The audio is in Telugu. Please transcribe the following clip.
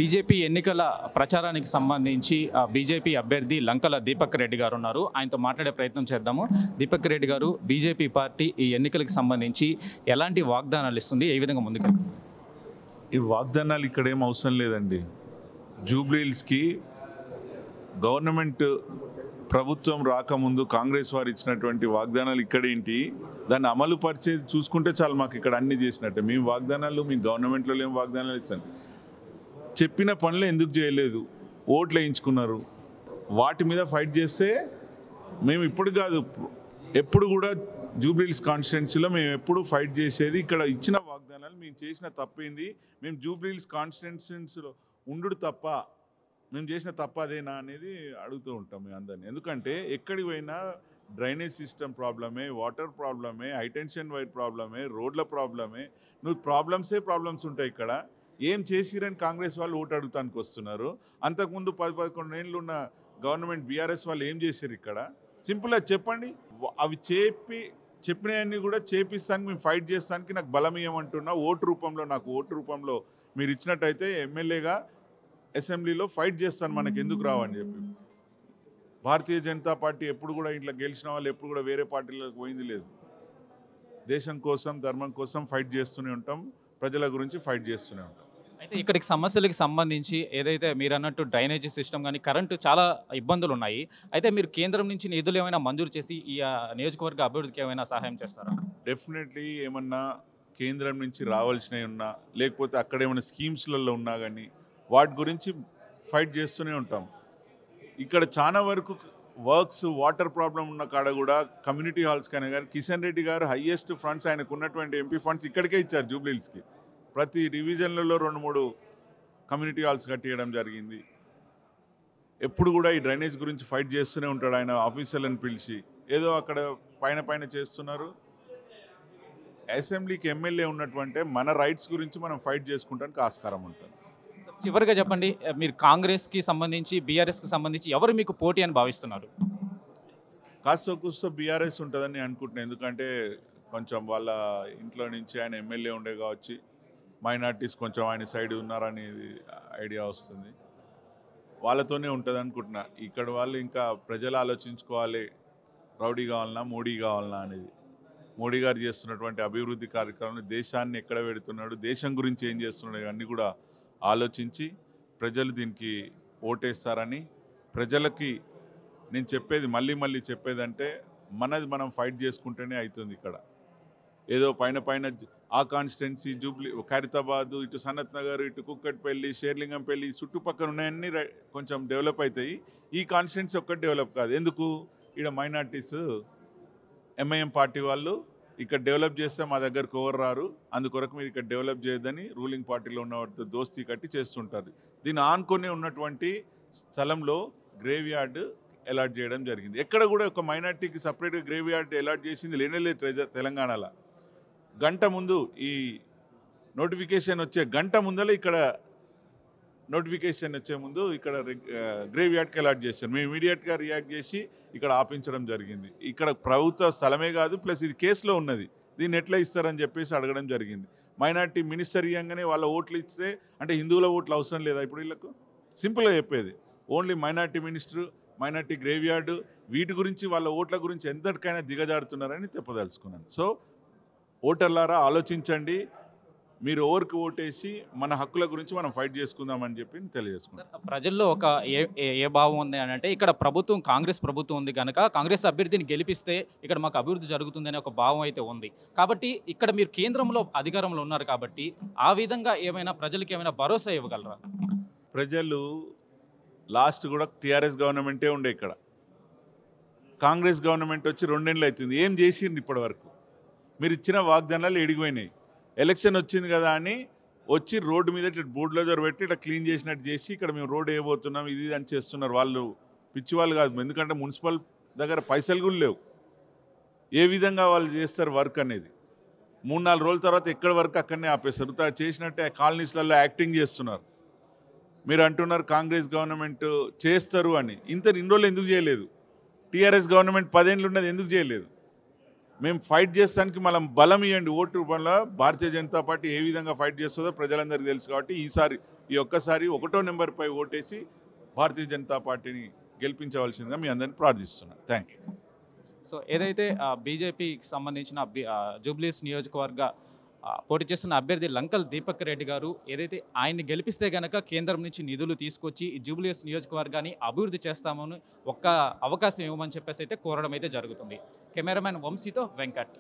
బీజేపీ ఎన్నికల ప్రచారానికి సంబంధించి బీజేపీ అభ్యర్థి లంకల దీపక్ రెడ్డి గారు ఉన్నారు. ఆయనతో మాట్లాడే ప్రయత్నం చేద్దాము. దీపక్ రెడ్డి గారు, బీజేపీ పార్టీ ఈ ఎన్నికలకు సంబంధించి ఎలాంటి వాగ్దానాలు ఇస్తుంది, ఏ విధంగా ముందుకు? ఈ వాగ్దానాలు ఇక్కడ ఏం అవసరం లేదండి. జూబ్లీ హిల్స్కి గవర్నమెంట్ ప్రభుత్వం రాకముందు కాంగ్రెస్ వారు ఇచ్చినటువంటి వాగ్దానాలు ఇక్కడేంటి, దాన్ని అమలు పరిచేది చూసుకుంటే చాలు. మాకు ఇక్కడ అన్ని చేసినట్టే. మేము వాగ్దానాలు మీ గవర్నమెంట్లో ఏం వాగ్దానాలు ఇస్తాను, చెప్పిన పనులు ఎందుకు చేయలేదు, ఓట్లు వేయించుకున్నారు, వాటి మీద ఫైట్ చేస్తే మేము ఇప్పుడు కాదు, ఎప్పుడు కూడా జూబ్లీ హిల్స్ కాన్స్టిట్యున్సీలో మేము ఎప్పుడు ఫైట్ చేసేది ఇక్కడ ఇచ్చిన వాగ్దానాలు మేము చేసిన తప్పేంది, మేము జూబ్లీ హిల్స్ కాన్స్టిట్యున్సీలో ఉండు తప్ప మేము చేసిన తప్ప అదేనా అనేది అడుగుతూ ఉంటాం మేము అందరినీ. ఎందుకంటే ఎక్కడికి పోయినా డ్రైనేజ్ సిస్టమ్ ప్రాబ్లమే, వాటర్ ప్రాబ్లమే, హైటెన్షన్ వైర్ ప్రాబ్లమే, రోడ్ల ప్రాబ్లమే, నువ్వు ప్రాబ్లమ్స్ ఉంటాయి ఇక్కడ. ఏం చేసిరని కాంగ్రెస్ వాళ్ళు ఓటు అడుగుతానికి వస్తున్నారు. అంతకుముందు 10-11 ఏళ్ళు ఉన్న గవర్నమెంట్ బీఆర్ఎస్ వాళ్ళు ఏం చేశారు ఇక్కడ? సింపుల్గా చెప్పండి. అవి చెప్పినవన్నీ కూడా చేపిస్తానికి మేము ఫైట్ చేస్తానికి నాకు బలం ఇవ్వమంటున్నా. ఓటు రూపంలో మీరు ఇచ్చినట్టయితే ఎమ్మెల్యేగా అసెంబ్లీలో ఫైట్ చేస్తాను, మనకి ఎందుకు రావని చెప్పి. భారతీయ జనతా పార్టీ ఎప్పుడు కూడా ఇట్లా గెలిచిన వాళ్ళు ఎప్పుడు కూడా వేరే పార్టీలకు పోయింది లేదు. దేశం కోసం, ధర్మం కోసం ఫైట్ చేస్తూనే ఉంటాం, ప్రజల గురించి ఫైట్ చేస్తూనే ఉంటాం. అయితే ఇక్కడికి సమస్యలకు సంబంధించి ఏదైతే మీరు అన్నట్టు డ్రైనేజీ సిస్టమ్ కానీ కరెంటు చాలా ఇబ్బందులు ఉన్నాయి. అయితే మీరు కేంద్రం నుంచి నిధులు ఏమైనా మంజూరు చేసి ఈ నియోజకవర్గ అభివృద్ధికి ఏమైనా సహాయం చేస్తారా? డెఫినెట్లీ ఏమన్నా కేంద్రం నుంచి రావాల్సినవి ఉన్నా, లేకపోతే అక్కడ ఏమైనా స్కీమ్స్లలో ఉన్నా కానీ వాటి గురించి ఫైట్ చేస్తూనే ఉంటాం. ఇక్కడ చాలా వరకు వర్క్స్, వాటర్ ప్రాబ్లం ఉన్న కాడ కూడా కమ్యూనిటీ హాల్స్ కానీ కిషన్ రెడ్డి గారు హైయెస్ట్ ఫండ్స్, ఆయనకు ఉన్నటువంటి ఎంపీ ఫండ్స్ ఇక్కడికే ఇచ్చారు జూబ్లీ హిల్స్కి. ప్రతి డివిజన్లలో 2-3 కమ్యూనిటీ హాల్స్ కట్టియడం జరిగింది. ఎప్పుడు కూడా ఈ డ్రైనేజ్ గురించి ఫైట్ చేస్తూనే ఉంటాడు ఆయన. ఆఫీసర్లను పిలిచి ఏదో అక్కడ పైన చేస్తున్నారు. అసెంబ్లీకి ఎమ్మెల్యే ఉన్నటువంటి మన రైట్స్ గురించి మనం ఫైట్ చేసుకుంటానికి ఆస్కారం ఉంటుంది. చివరిగా చెప్పండి, మీరు కాంగ్రెస్కి సంబంధించి, బీఆర్ఎస్కి సంబంధించి ఎవరు మీకు పోటీ అని భావిస్తున్నారు? కాస్త కూస్తో బీఆర్ఎస్ ఉంటుందని అనుకుంటున్నాను. ఎందుకంటే కొంచెం వాళ్ళ ఇంట్లో నుంచి ఆయన ఎమ్మెల్యే ఉండే కావచ్చు, మైనార్టీస్ కొంచెం ఆయన సైడ్ ఉన్నారనేది ఐడియా వస్తుంది. వాళ్ళతోనే ఉంటుంది అనుకుంటున్నా. ఇక్కడ వాళ్ళు ఇంకా ప్రజలు ఆలోచించుకోవాలి, రౌడీ కావాలన్నా మోడీ కావాలన్నా అనేది. మోడీ గారు చేస్తున్నటువంటి అభివృద్ధి కార్యక్రమాన్ని, దేశాన్ని ఎక్కడ పెడుతున్నాడు, దేశం గురించి ఏం చేస్తున్నాడు, ఇవన్నీ కూడా ఆలోచించి ప్రజలు దీనికి ఓటేస్తారని, ప్రజలకి నేను చెప్పేది మళ్ళీ చెప్పేదంటే మనది మనం ఫైట్ చేసుకుంటేనే అవుతుంది. ఇక్కడ ఏదో పైన ఆ కాన్స్టిట్యున్సీ ఖైరతాబాద్, ఇటు సనత్ నగర్, ఇటు కుక్కట్పల్లి, షేర్లింగంపల్లి చుట్టుపక్కల ఉన్నాయన్నీ కొంచెం డెవలప్ అవుతాయి. ఈ కాన్స్టిట్యున్సీ ఒక్కటి డెవలప్ కాదు. ఎందుకు? ఇక్కడ మైనార్టీస్ ఎంఐఎం పార్టీ వాళ్ళు ఇక్కడ డెవలప్ చేస్తే మా దగ్గరకు ఎవరు రారు, అందుకొరకు మీరు ఇక్కడ డెవలప్ చేయొద్దని రూలింగ్ పార్టీలో ఉన్న వాటితో దోస్తీ కట్టి చేస్తుంటారు. దీన్ని ఆనుకొని ఉన్నటువంటి స్థలంలో గ్రేవ్ యార్డ్ అలాట్ చేయడం జరిగింది. ఎక్కడ కూడా ఒక మైనార్టీకి సపరేట్గా గ్రేవ్ యార్డ్ అలాట్ చేసింది లేనేలేదు తెలంగాణలో. గంట ముందు ఈ నోటిఫికేషన్ వచ్చే గంట ముందర ఇక్కడ నోటిఫికేషన్ వచ్చే ముందు ఇక్కడ గ్రేవ్ యార్డ్కి అలాట్ చేశారు. మేము ఇమీడియట్గా రియాక్ట్ చేసి ఇక్కడ ఆపించడం జరిగింది. ఇక్కడ ప్రభుత్వ స్థలమే కాదు, ప్లస్ ఇది కేసులో ఉన్నది, దీన్ని ఎట్లా ఇస్తారని చెప్పేసి అడగడం జరిగింది. మైనార్టీ మినిస్టర్ ఇవ్వగానే వాళ్ళ ఓట్లు ఇస్తే అంటే హిందువుల ఓట్లు అవసరం లేదా ఇప్పుడు వీళ్ళకు? సింపుల్గా చెప్పేది, only minority minister, minority grave yard, వీటి గురించి వాళ్ళ ఓట్ల గురించి ఎంతటికైనా దిగజారుతున్నారని చెప్పదలుచుకున్నాను. సో ఓటర్లారా ఆలోచించండి, మీరు ఓవర్కి ఓటేసి మన హక్కుల గురించి మనం ఫైట్ చేసుకుందామని చెప్పి తెలియజేసుకుంటాం. ప్రజల్లో ఒక ఏ భావం ఉంది అని అంటే, ఇక్కడ ప్రభుత్వం కాంగ్రెస్ ప్రభుత్వం ఉంది కనుక కాంగ్రెస్ అభ్యర్థిని గెలిపిస్తే ఇక్కడ మాకు అభివృద్ధి జరుగుతుందనే ఒక భావం అయితే ఉంది. కాబట్టి ఇక్కడ మీరు కేంద్రంలో అధికారంలో ఉన్నారు కాబట్టి ఆ విధంగా ఏమైనా ప్రజలకు ఏమైనా భరోసా ఇవ్వగలరా? ప్రజలు లాస్ట్ కూడా టీఆర్ఎస్ గవర్నమెంటే ఉండే, ఇక్కడ కాంగ్రెస్ గవర్నమెంట్ వచ్చి 2 ఏళ్ళు అవుతుంది. ఏం చేసింది ఇప్పటి వరకు? మీరు ఇచ్చిన వాగ్దానాలు ఎడిగిపోయినాయి. ఎలక్షన్ వచ్చింది కదా అని వచ్చి రోడ్డు మీద ఇట్లా బూడ్లోజర్ పెట్టి ఇట్లా క్లీన్ చేసినట్టు చేసి ఇక్కడ మేము రోడ్ వేయబోతున్నాం ఇది అని చేస్తున్నారు. వాళ్ళు పిచ్చి వాళ్ళు కాదు, ఎందుకంటే మున్సిపల్ దగ్గర పైసలు కూడా లేవు. ఏ విధంగా వాళ్ళు చేస్తారు వర్క్ అనేది? 3-4 రోజుల తర్వాత ఎక్కడి వరకు అక్కడనే ఆపేస్తారు. చేసినట్టే కాలనీస్లలో యాక్టింగ్ చేస్తున్నారు. మీరు అంటున్నారు కాంగ్రెస్ గవర్నమెంట్ చేస్తారు అని. ఇన్ని రోజులు ఎందుకు చేయలేదు? టీఆర్ఎస్ గవర్నమెంట్ 10 ఏళ్ళు ఉన్నది ఎందుకు చేయలేదు? మేము ఫైట్ చేస్తానికి మనం బలం ఇవ్వండి. ఓటు రూపంలో భారతీయ జనతా పార్టీ ఏ విధంగా ఫైట్ చేస్తుందో ప్రజలందరికీ తెలుసు. కాబట్టి ఈసారి ఈ ఒక్కసారి 1వ నెంబర్పై ఓటేసి భారతీయ జనతా పార్టీని గెలిపించవలసిందిగా మీ అందరిని ప్రార్థిస్తున్నాను. Thank you. సో ఏదైతే బీజేపీకి సంబంధించిన జూబ్లీస్ నియోజకవర్గ పోటీ చేస్తున్న అభ్యర్థి లంకల్ దీపక్ రెడ్డి గారు ఏదైతే ఆయన్ని గెలిపిస్తే గనక కేంద్రం నుంచి నిధులు తీసుకొచ్చి ఈ జూబ్లీస్ నియోజకవర్గాన్ని అభివృద్ధి చేస్తామని ఒక్క అవకాశం ఇవ్వమని చెప్పేసి అయితే కోరడం అయితే జరుగుతుంది. కెమెరామెన్ వంశీతో వెంకట్.